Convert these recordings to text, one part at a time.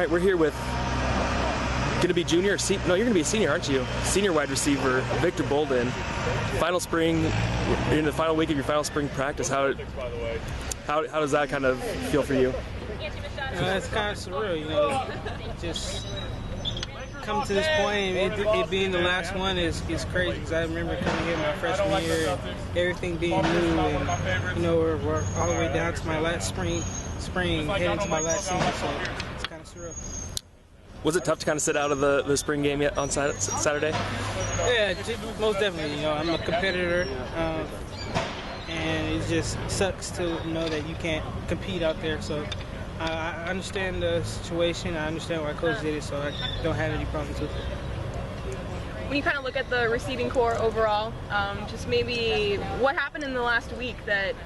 right, we're here with going to be junior. No, you're going to be a senior, aren't you? Senior wide receiver Victor Bolden. Final spring, you're in the final week of your final spring practice. How does that kind of feel for you? It's kind of surreal, just coming to this point. It being the last one is crazy because I remember coming here my freshman year, and everything being new, and we're all the way down to my last spring heading to my last season, so it's kind of surreal. Was it tough to kind of sit out of the spring game yet on Saturday? Yeah, most definitely. I'm a competitor, and it just sucks to know that you can't compete out there. So I understand the situation. I understand why Coach did it, so I don't have any problems with it. When you kind of look at the receiving core overall, just maybe what happened in the last week that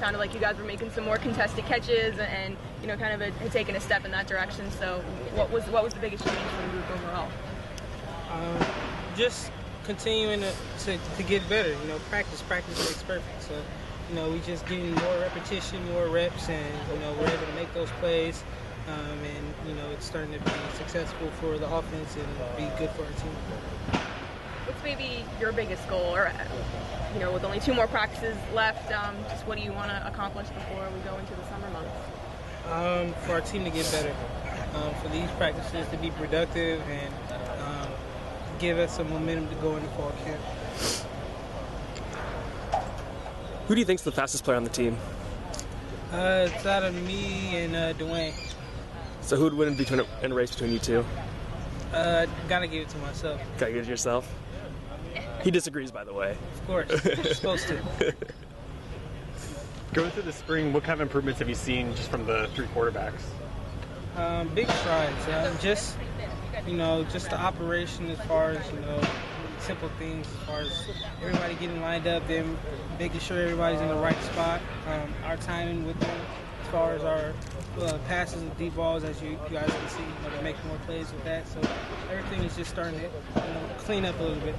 sounded like you guys were making some more contested catches and kind of had taken a step in that direction. So what was the biggest change for the group overall? Just continuing to get better. Practice makes perfect. So we just getting more repetition, more reps, and we're able to make those plays. And it's starting to be successful for the offense and be good for our team. What's maybe your biggest goal, or with only 2 more practices left, just what do you want to accomplish before we go into the summer months? For our team to get better, for these practices to be productive and give us some momentum to go into fall camp. Who do you think's the fastest player on the team? It's out of me and Dwayne. So who would win in a race between you two? Gotta give it to myself. Gotta give it to yourself? He disagrees, by the way. Of course, you're supposed to. Going through the spring, what kind of improvements have you seen just from the 3 quarterbacks? Big strides. Just the operation as far as, simple things as far as everybody getting lined up, then making sure everybody's in the right spot. Our timing with them as far as our passes and deep balls, as you guys can see, they're making more plays with that. So everything is just starting to clean up a little bit.